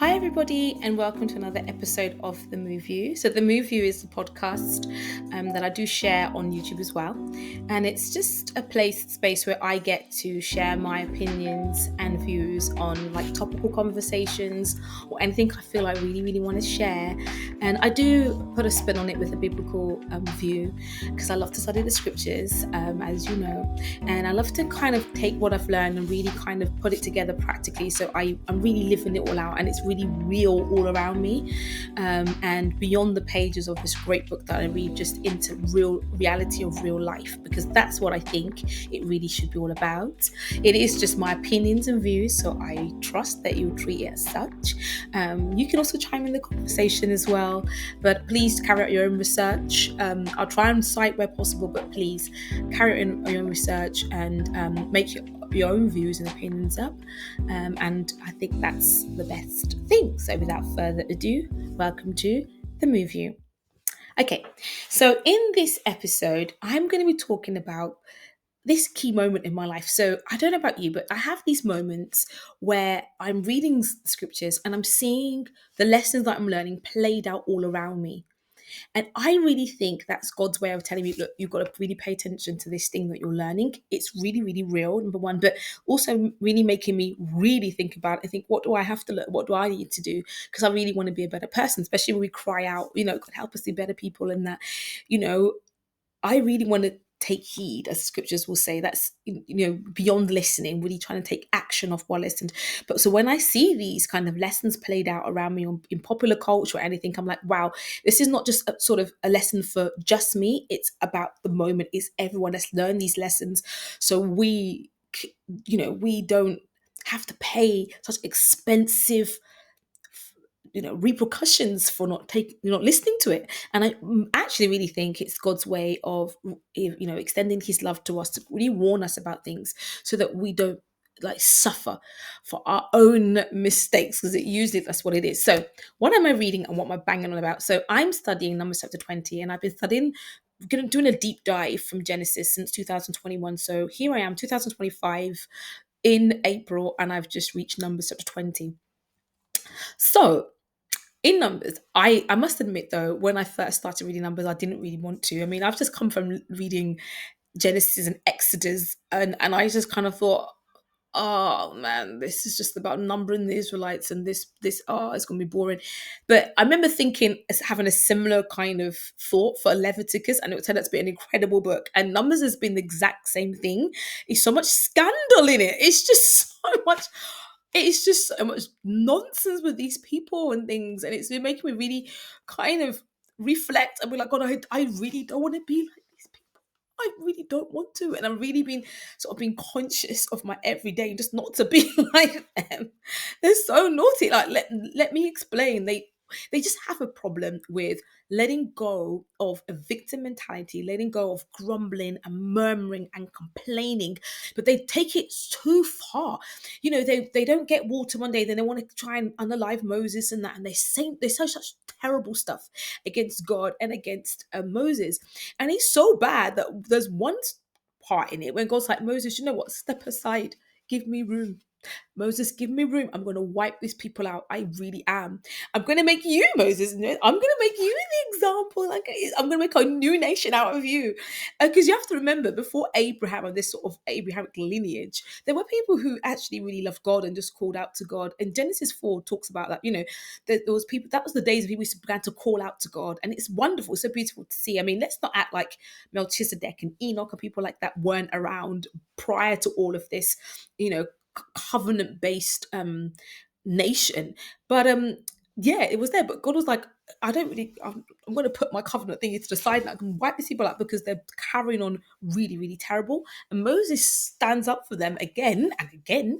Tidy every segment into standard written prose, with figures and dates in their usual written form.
Hi, everybody, and welcome to another episode of The Move You. So, The Move You is a podcast that I do share on YouTube as well. And it's just a space where I get to share my opinions and views on like topical conversations or anything I feel I really want to share. And I do put a spin on it with a biblical view because I love to study the scriptures, as you know. And I love to kind of take what I've learned and really kind of put it together practically. So I'm really living it all out and it's really real all around me, and beyond the pages of this great book that I read, just into real reality of real life, because that's what I think it really should be all about. It is just my opinions and views, so I trust that you'll treat it as such. You can also chime in the conversation as well, but please carry out your own research. I'll try and cite where possible, but please carry out your own research and make your own views and opinions up. And I think that's the best thing. So without further ado, welcome to The Move You. Okay, so in this episode, I'm going to be talking about this key moment in my life. So I don't know about you, but I have these moments where I'm reading scriptures and I'm seeing the lessons that I'm learning played out all around me. And I really think that's God's way of telling me, look, you've got to really pay attention to this thing that you're learning. It's really real, number one, but also really making me really think about it. I think, what do I have to learn? What do I need to do? Because I really want to be a better person, especially when we cry out, God help us be better people, and that, I really want to take heed, as scriptures will say. That's beyond listening, really trying to take action off what I listened. But so when I see these kind of lessons played out around me in popular culture or anything, I'm like, wow, this is not just a sort of a lesson for just me. It's about the moment. It's everyone that's learned these lessons, so we don't have to pay such expensive repercussions for not listening to it. And I actually really think it's God's way of extending his love to us, to really warn us about things so that we don't like suffer for our own mistakes, because it usually that's what it is. So what am I reading and what am I banging on about? So I'm studying Numbers chapter 20, and I've been doing a deep dive from Genesis since 2021. So here I am, 2025 in April, and I've just reached Numbers chapter 20. So in Numbers, I must admit though, when I first started reading Numbers, I didn't really want to. I mean, I've just come from reading Genesis and Exodus, and I just kind of thought, oh man, this is just about numbering the Israelites, and this it's gonna be boring. But I remember thinking, having a similar kind of thought for Leviticus, and it would turn out to be an incredible book. And Numbers has been the exact same thing. It's so much scandal in it. It's just so much nonsense with these people and things, and it's been making me really kind of reflect and be like, God, I really don't want to be like these people. I really don't want to, and I'm really being conscious of my everyday, just not to be like them. They're so naughty. Like, let me explain. They just have a problem with letting go of a victim mentality, letting go of grumbling and murmuring and complaining, but they take it too far. They don't get water one day, then they want to try and unalive Moses and that, and they say such terrible stuff against God and against Moses. And it's so bad that there's one part in it when God's like, Moses, you know what, step aside, give me room. Moses, give me room. I'm going to wipe these people out. I really am. I'm going to make you, Moses. I'm going to make you the example. Like, I'm going to make a new nation out of you. Because you have to remember, before Abraham and this sort of Abrahamic lineage, there were people who actually really loved God and just called out to God. And Genesis 4 talks about that. There was people, that was the days of people who began to call out to God. And it's wonderful. It's so beautiful to see. I mean, let's not act like Melchizedek and Enoch and people like that weren't around prior to all of this, covenant based nation. But yeah, it was there, but God was like, I'm going to put my covenant thing to the side and I can wipe these people out because they're carrying on really terrible. And Moses stands up for them again and again,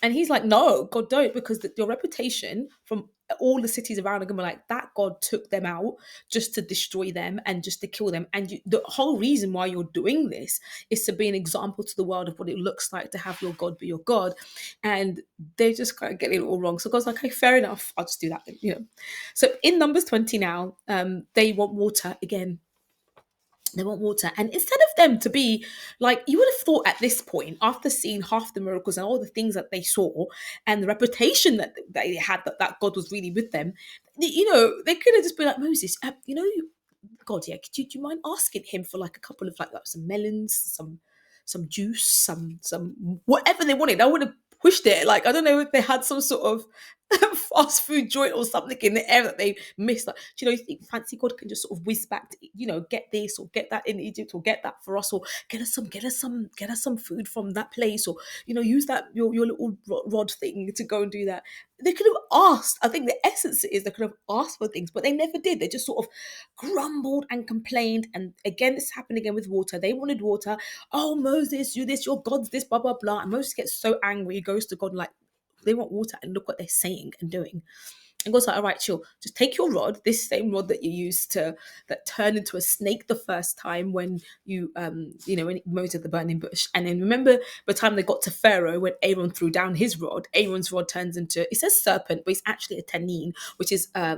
and he's like, no, God, don't, because your reputation from all the cities around are going to be like, that God took them out just to destroy them and just to kill them. And the whole reason why you're doing this is to be an example to the world of what it looks like to have your God be your God. And they just kind of get it all wrong. So God's like, okay, fair enough. I'll just do that then. So in Numbers 20 now, they want water again. They want water. And instead of them to be like, you would have thought at this point, after seeing half the miracles and all the things that they saw and the reputation that they had, that God was really with them, they could have just been like, Moses, God, yeah, do you mind asking him for like a couple of like some melons, some juice, some whatever they wanted? I would have pushed it. Like, I don't know if they had some sort of fast food joint or something in the air that they missed. Like, you think fancy God can just sort of whiz back to, get this or get that in Egypt or get that for us, or get us some food from that place, or use that your little rod thing to go and do that. They could have asked. I think the essence is they could have asked for things, but they never did. They just sort of grumbled and complained. And again, this happened again with water. They wanted water. Oh, Moses, you this, your God's this, blah, blah, blah. And Moses gets so angry, he goes to God like, they want water, and look what they're saying and doing. And God's like, all right, chill. Just take your rod, this same rod that you used that turned into a snake the first time when when Moses at the burning bush. And then remember by the time they got to Pharaoh, when Aaron threw down his rod, Aaron's rod turns into, it says serpent, but it's actually a tannin, which is a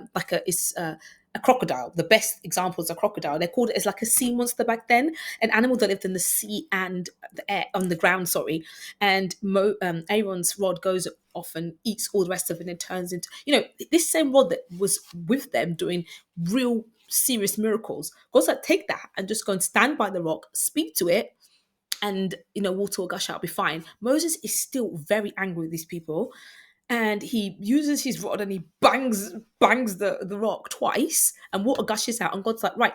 crocodile. The best example is a crocodile. They called it as like a sea monster back then, an animal that lived in the sea and the air, on the ground, sorry. And Aaron's rod goes off and eats all the rest of it, and it turns into, this same rod that was with them doing real serious miracles. God's like, take that and just go and stand by the rock, speak to it, and water will gush out, be fine. Moses is still very angry with these people, and he uses his rod and he bangs the rock twice, and water gushes out. And God's like, right,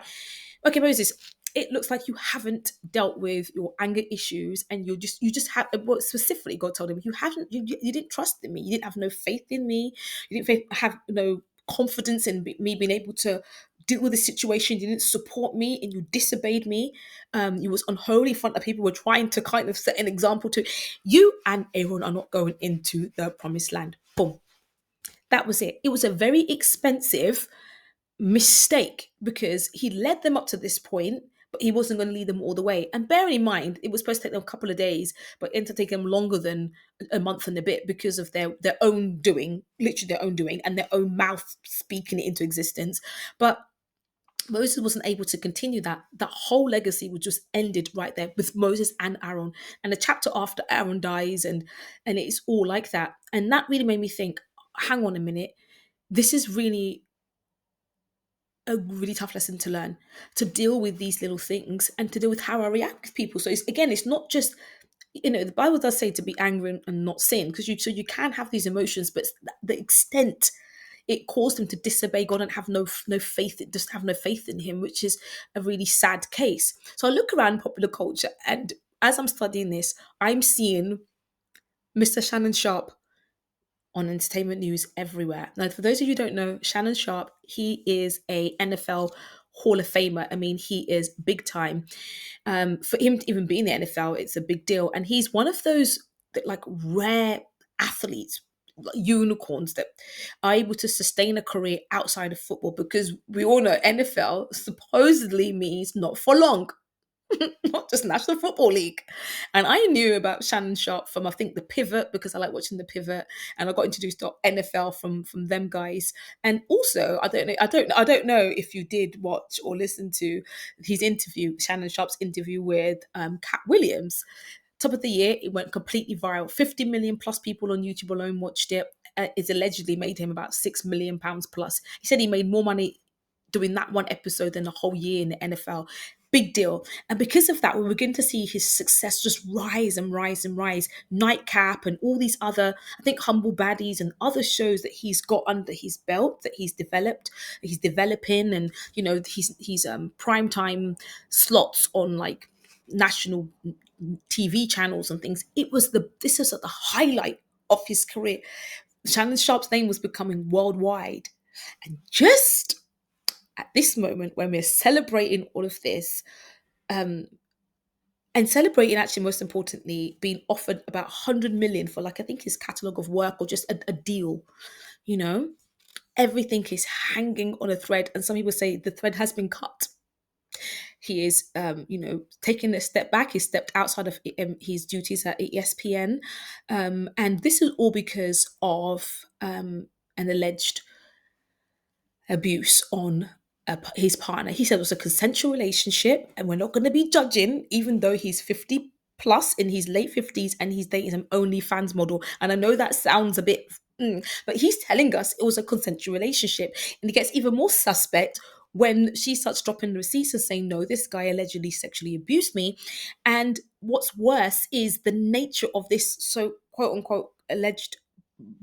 okay, Moses, it looks like you haven't dealt with your anger issues, and you just have, well, specifically God told him, you didn't trust in me, you didn't have no faith in me, you didn't have no confidence in me being able to deal with the situation. You didn't support me, and you disobeyed me. You was unholy in front of people. Were trying to kind of set an example to you, and Aaron are not going into the promised land. Boom. That was it. It was a very expensive mistake, because he led them up to this point, but he wasn't going to lead them all the way. And bearing in mind, it was supposed to take them a couple of days, but it ended up taking them longer than a month and a bit, because of their own doing, literally their own doing, and their own mouth speaking it into existence. But Moses wasn't able to continue that. That whole legacy was just ended right there with Moses and Aaron. And the chapter after Aaron dies, and it's all like that. And that really made me think, hang on a minute, this is really a really tough lesson to learn, to deal with these little things and to deal with how I react with people. So it's not just, the Bible does say to be angry and not sin, because you can have these emotions, but the extent it caused them to disobey God and have no faith, just have no faith in him, which is a really sad case. So I look around popular culture, and as I'm studying this, I'm seeing Mr. Shannon Sharpe on entertainment news everywhere. Now, for those of you who don't know, Shannon Sharpe, he is a NFL Hall of Famer. I mean, he is big time. For him to even be in the NFL, it's a big deal. And he's one of those like rare athletes, like unicorns, that are able to sustain a career outside of football, because we all know NFL supposedly means not for long. Not just National Football League. And I knew about Shannon Sharpe from, I think, The Pivot, because I like watching The Pivot, and I got introduced to NFL from them guys. And also, I don't know if you did watch or listen to his interview, Shannon Sharpe's interview with Cat Williams. Top of the year, it went completely viral. 50 million plus people on YouTube alone watched it. It's allegedly made him about £6 million plus. He said he made more money doing that one episode than the whole year in the NFL. Big deal. And because of that, we begin to see his success just rise and rise and rise. Nightcap and all these other, I think, Humble Baddies and other shows that he's got under his belt, that he's developed, that he's developing. And, he's primetime slots on like national TV channels and things. This is at the highlight of his career. Shannon Sharpe's name was becoming worldwide. And just at this moment when we're celebrating all of this, and celebrating, actually, most importantly, being offered about 100 million for, like, I think his catalogue of work, or just a deal, everything is hanging on a thread. And some people say the thread has been cut. He is, taking a step back. He stepped outside of his duties at ESPN. And this is all because of an alleged abuse on his partner. He said it was a consensual relationship, and we're not going to be judging, even though he's 50 plus in his late 50s and he's dating an OnlyFans model. And I know that sounds a bit, but he's telling us it was a consensual relationship. And it gets even more suspect when she starts dropping the receipts and saying, no, this guy allegedly sexually abused me. And what's worse is the nature of this, so quote unquote, alleged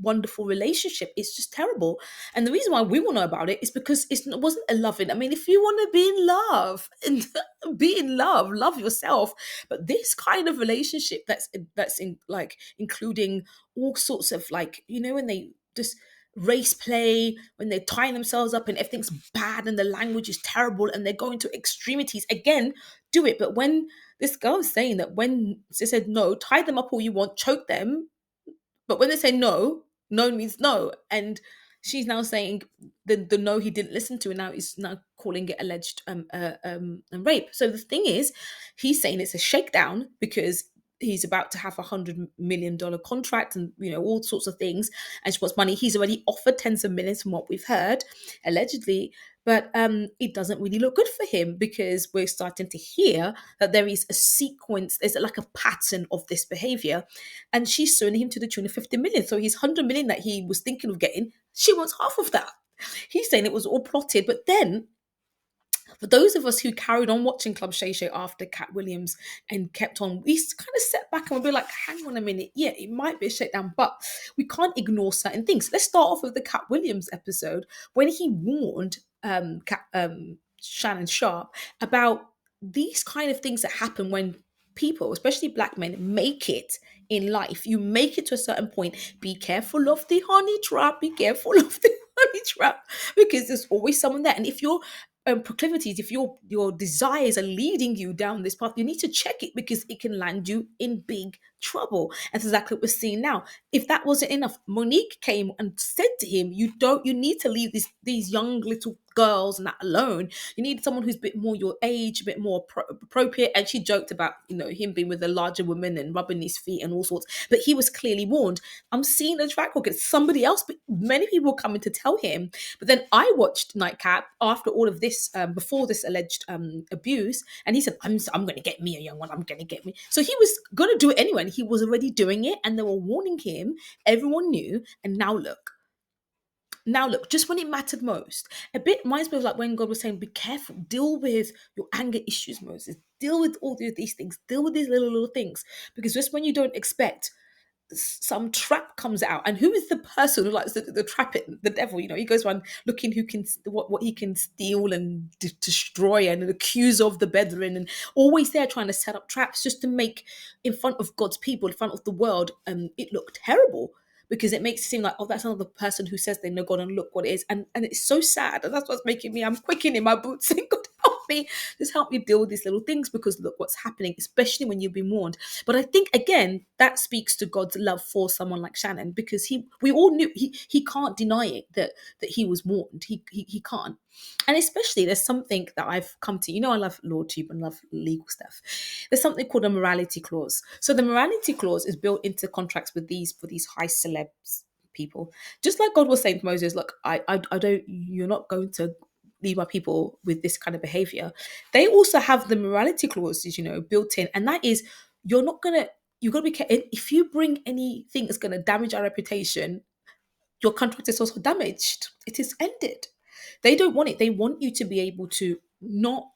wonderful relationship. It's just terrible. And the reason why we will know about it is because it wasn't a loving. I mean, if you want to be in love and be in love yourself. But this kind of relationship that's in like including all sorts of like, when they just race play, when they tie themselves up and everything's bad and the language is terrible and they're going to extremities, again, do it. But when this girl is saying that, when she said no, tie them up all you want, choke them, but when they say no, no means no. And she's now saying the no he didn't listen to, and now he's now calling it alleged rape. So the thing is, he's saying it's a shakedown because he's about to have $100 million contract and all sorts of things, and she wants money. He's already offered tens of millions from what we've heard, allegedly. But it doesn't really look good for him because we're starting to hear that there is a sequence, there's like a pattern of this behavior, and she's suing him to the tune of 50 million. So his 100 million that he was thinking of getting, she wants half of that. He's saying it was all plotted. But then for those of us who carried on watching Club Shay Shay after Cat Williams and kept on, we kind of set back and we'll be like, hang on a minute, yeah, it might be a shakedown, but we can't ignore certain things. Let's start off with the Cat Williams episode when he warned Shannon Sharpe about these kind of things that happen when people, especially black men, make it in life. You make it to a certain point. Be careful of the honey trap. Be careful of the honey trap, because there's always someone there. And if you're proclivities, if your desires are leading you down this path, you need to check it because it can land you in big trouble. And that's exactly what we're seeing now. If that wasn't enough, Monique came and said to him, you need to leave these young little girls and that alone. You need someone who's a bit more your age, a bit more appropriate. And she joked about him being with a larger woman and rubbing his feet and all sorts, but he was clearly warned. I'm seeing a track record, somebody else, but many people coming to tell him. But then I watched Nightcap after all of this, before this alleged abuse, and he said, I'm going to get me a young one, I'm going to get me. So he was going to do it anyway, and he was already doing it, and they were warning him. Everyone knew, and now look, just when it mattered most, a bit reminds me of like when God was saying, be careful, deal with your anger issues, Moses, deal with all these things, deal with these little things, because just when you don't expect, some trap comes out. And who is the person who likes the trap it? The devil. He goes around looking who can, what he can steal and destroy and accuse of the brethren, and always there trying to set up traps just to make, in front of God's people, in front of the world, it look terrible, because it makes it seem like, oh, that's another person who says they know God, and look what it is. And it's so sad. And that's what's making me, I'm quickening in my boots saying, God, help me. Just help me deal with these little things, because look what's happening, especially when you've been warned. But I think, again, that speaks to God's love for someone like Shannon, because we all knew, he can't deny it, that he was warned. He can't. And especially, there's something that I've come to, I love LawTube and love legal stuff. There's something called a morality clause. So the morality clause is built into contracts for these high celebs people. Just like God was saying to Moses, look, I don't, you're not going to leave my people with this kind of behavior. They also have the morality clauses, built in. And that is, you've got to be careful. If you bring anything that's going to damage our reputation, your contract is also damaged. It is ended. They don't want it. They want you to be able to not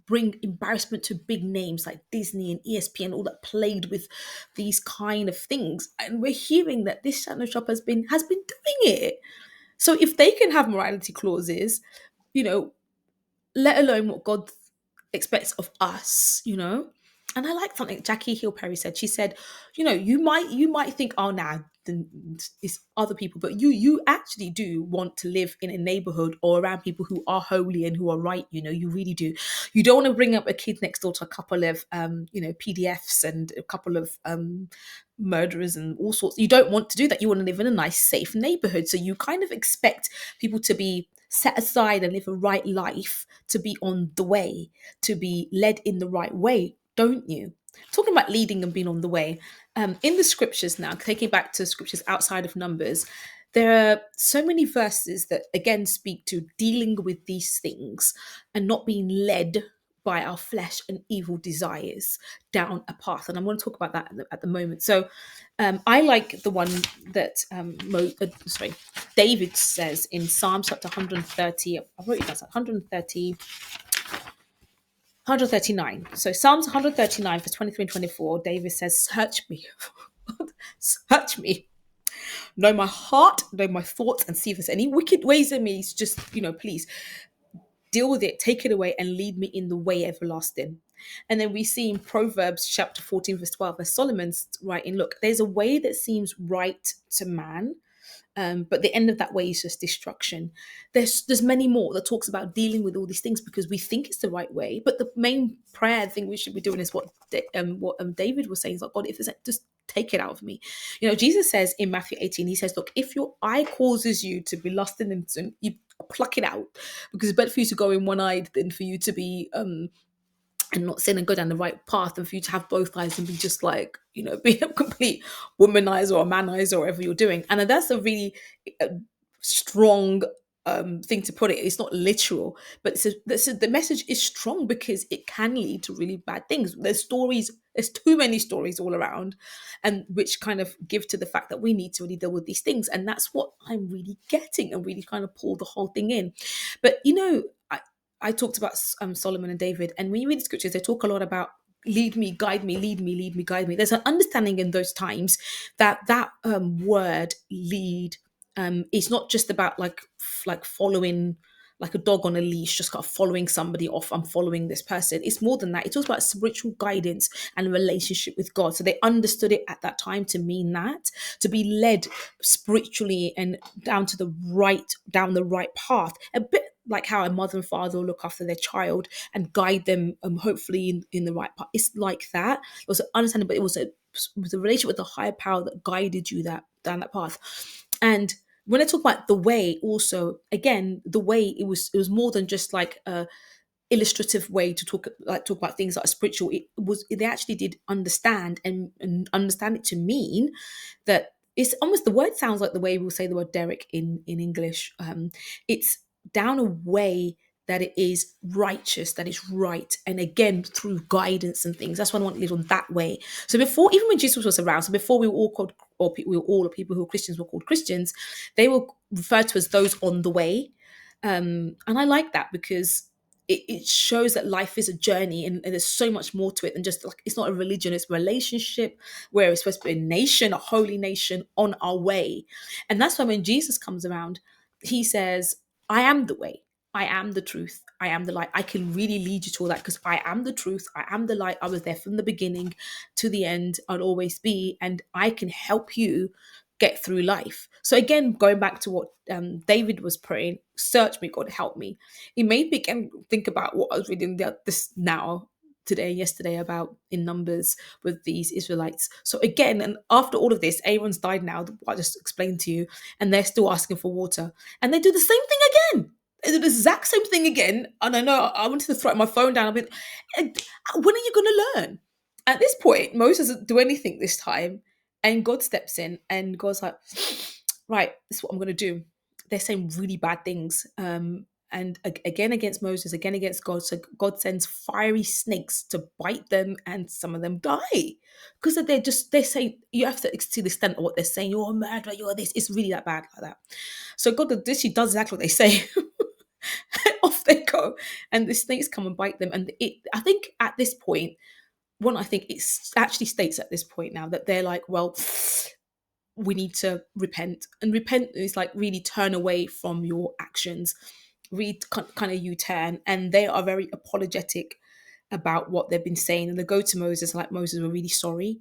bring embarrassment to big names like Disney and ESPN, all that played with these kind of things. And we're hearing that this Shannon Sharpe has been doing it. So if they can have morality clauses, let alone what God expects of us, And I like something Jackie Hill Perry said. She said, you might think, oh, nah, it's other people, but you actually do want to live in a neighborhood or around people who are holy and who are right. You really do. You don't want to bring up a kid next door to a couple of PDFs and a couple of murderers and all sorts. You don't want to do that. You want to live in a nice, safe neighborhood. So you kind of expect people to be set aside and live a right life, to be on the way, to be led in the right way, don't you? Talking about leading and being on the way, in the scriptures now, taking back to scriptures outside of Numbers, there are so many verses that again speak to dealing with these things and not being led by our flesh and evil desires down a path. And I'm going to talk about that at the moment. So I like the one that David says in Psalms chapter 130. I wrote it down, 139. So Psalms 139, verse 23 and 24, David says, search me, search me, know my heart, know my thoughts, and see if there's any wicked ways in me. It's just, please deal with it, take it away, and lead me in the way everlasting. And then we see in Proverbs chapter 14, verse 12, as Solomon's writing, look, there's a way that seems right to man, but the end of that way is just destruction. There's many more that talks about dealing with all these things because we think it's the right way, but the main prayer thing we should be doing is what David was saying, is like, God, if there's just take it out of me. Jesus says in Matthew 18, he says, look, if your eye causes you to be lusting and sin, you pluck it out, because it's better for you to go in one eye than for you to be and not sin and go down the right path, and for you to have both eyes and be just like, being a complete womanizer or a manizer or whatever you're doing. And that's a really strong thing to put it. It's not literal, but the message is strong because it can lead to really bad things. There's too many stories all around, and which kind of give to the fact that we need to really deal with these things. And that's what I'm really getting and really kind of pull the whole thing in. But I talked about Solomon and David, and when you read the scriptures, they talk a lot about lead me, guide me, lead me, lead me, guide me. There's an understanding in those times that word lead is not just about like following, like a dog on a leash, just kind of following somebody off. I'm following this person. It's more than that. It talks about spiritual guidance and a relationship with God. So they understood it at that time to mean that, to be led spiritually and down the right path. A bit like how a mother and father will look after their child and guide them, hopefully in the right path. It's like that. It was an understanding, but it was a relationship with the higher power that guided you down that path. And when I talk about the way, also, again, the way, it was more than just like a illustrative way to talk about things that are spiritual. They actually did understand and understand it to mean that it's almost, the word sounds like the way we'll say the word Derek in English. It's down a way that it is righteous, that is right, and again through guidance and things. That's why I want to live on that way. So before, even when Jesus was around, so before we were all called, or we were all the people who were Christians were called Christians, they were referred to as those on the way. And I like that because it shows that life is a journey, and there's so much more to it than just like, it's not a religion, it's a relationship where it's supposed to be a nation, a holy nation on our way. And that's why when Jesus comes around, he says, I am the way, I am the truth, I am the light. I can really lead you to all that because I am the truth, I am the light. I was there from the beginning to the end. I'll always be, and I can help you get through life. So again, going back to what David was praying, search me, God, help me. It made me again think about what I was reading yesterday about in Numbers with these Israelites. So again, and after all of this, Aaron's died now, what I just explained to you, and they're still asking for water. And they do the same thing again. They do the exact same thing again. And I know I wanted to throw my phone down. When are you going to learn? At this point, Moses doesn't do anything this time. And God steps in and God's like, right, this is what I'm going to do. They're saying really bad things. And again against Moses, again against God. So God sends fiery snakes to bite them, and some of them die because they're saying, you have to see the extent of what they're saying. You're a murderer, you're this. It's really that bad like that. So God literally does exactly what they say. Off they go, and the snakes come and bite them. And I think at this point, I think it actually states at this point now that they're like, well, we need to repent. And repent is like really turn away from your actions, kind of U-turn. And they are very apologetic about what they've been saying. And they go to Moses, like, Moses, we're really sorry.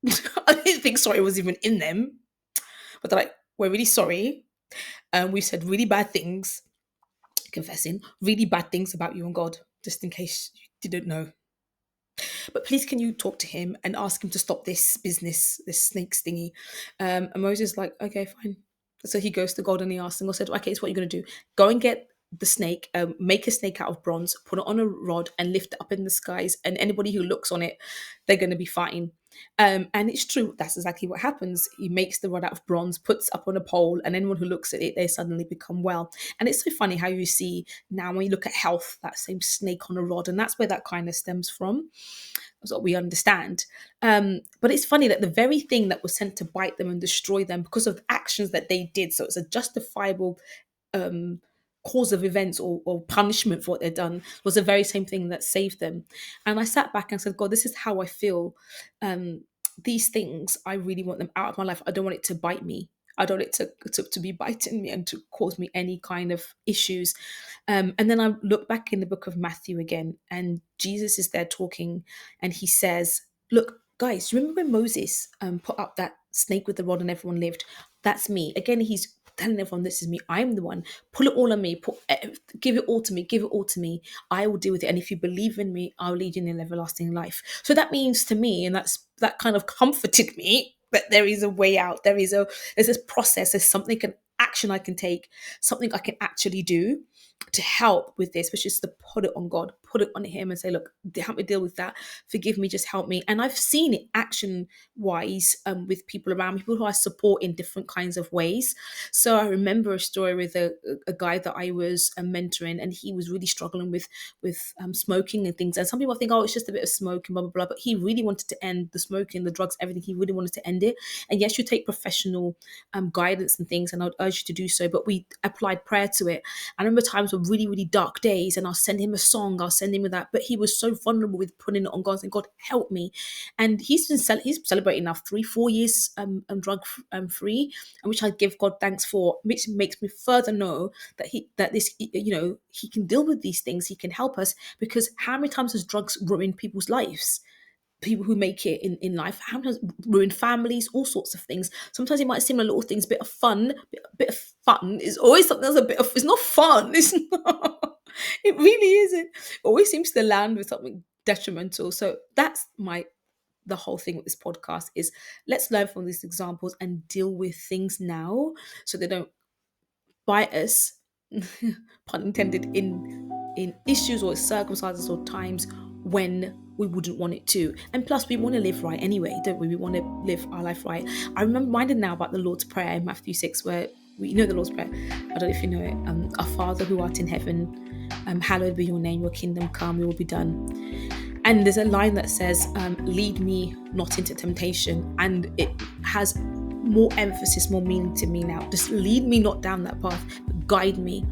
I didn't think sorry was even in them. But they're like, we're really sorry. We've said really bad things, confessing really bad things about you and God, just in case you didn't know. But please, can you talk to him and ask him to stop this business, this snake stingy? And Moses is like, okay, fine. So he goes to God and he asks, and God said, okay, it's what you're going to do. Go and get the snake, make a snake out of bronze, put it on a rod, and lift it up in the skies. And anybody who looks on it, they're going to be fine. And it's true. That's exactly what happens. He makes the rod out of bronze, puts up on a pole, and anyone who looks at it, they suddenly become well. And it's so funny how you see now when you look at health, that same snake on a rod, and that's where that kind of stems from. That's what we understand. But it's funny that the very thing that was sent to bite them and destroy them because of the actions that they did, so it's a justifiable um, cause of events or punishment for what they'd done, was the very same thing that saved them. And I sat back and said, God, this is how I feel. These things, I really want them out of my life. I don't want it to bite me. I don't want it to be biting me and to cause me any kind of issues. And then I look back in the book of Matthew again, and Jesus is there talking, and he says, look, guys, remember when Moses put up that snake with the rod and everyone lived? That's me. Again, he's telling everyone, this is me. I'm the one. Pull it all on me. Give it all to me. Give it all to me. I will deal with it. And if you believe in me, I'll lead you in everlasting life. So that means to me, and that kind of comforted me, that there is a way out. There's this process. There's something, an action I can take, something I can actually do to help with this, which is to put it on God, put it on him and say, look, help me deal with that. Forgive me, just help me. And I've seen it action wise with people around me, people who I support in different kinds of ways. So I remember a story with a guy that I was mentoring, and he was really struggling with smoking and things. And some people think, oh, it's just a bit of smoking, blah, blah, blah. But he really wanted to end the smoking, the drugs, everything. He really wanted to end it. And yes, you take professional guidance and things, and I would urge you to do so. But we applied prayer to it. I remember times were really, really dark days, and I'll send him a song, I'll send him with that. But he was so vulnerable with putting it on God, saying, God, help me. And he's celebrating now 3-4 years drug free, and which I give God thanks for, which makes me further know that he can deal with these things, he can help us. Because how many times has drugs ruined people's lives? People who make it in life, how many times ruin families, all sorts of things. Sometimes it might seem like little things, bit of fun is always something that's it's not fun. It's not. It really isn't. It always seems to land with something detrimental. So that's the whole thing with this podcast is, let's learn from these examples and deal with things now so they don't bite us, pun intended, in issues or circumstances or times when we wouldn't want it to. And plus, we want to live right anyway, don't we? We want to live our life right. I'm reminded now about the Lord's Prayer in Matthew 6, where we know the Lord's Prayer. I don't know if you know it. Our Father who art in heaven, hallowed be your name, your kingdom come, your will be done. And there's a line that says, lead me not into temptation. And it has more emphasis, more meaning to me now. Just lead me not down that path, but guide me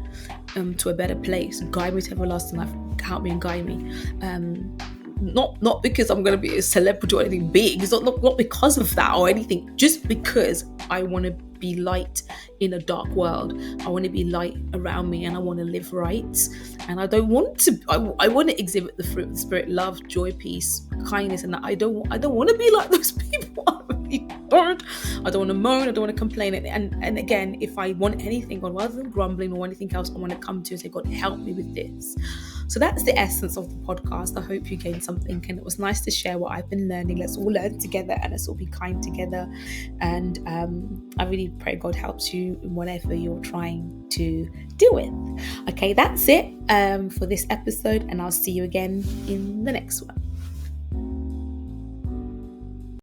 to a better place. Guide me to everlasting life. Help me and guide me. Not because I'm going to be a celebrity or anything big. It's not because of that or anything. Just because I want to be light in a dark world. I want to be light around me, and I want to live right. And I don't want to. I want to exhibit the fruit of the Spirit: love, joy, peace, kindness. And I don't want to be like those people. I don't want to moan. I don't want to complain. And again, if I want anything, God, rather than grumbling or anything else, I want to come to you and say, God, help me with this. So that's the essence of the podcast. I hope you gained something, and it was nice to share what I've been learning. Let's all learn together, and let's all be kind together. And I really pray God helps you in whatever you're trying to deal with. Okay, that's it for this episode, and I'll see you again in the next one.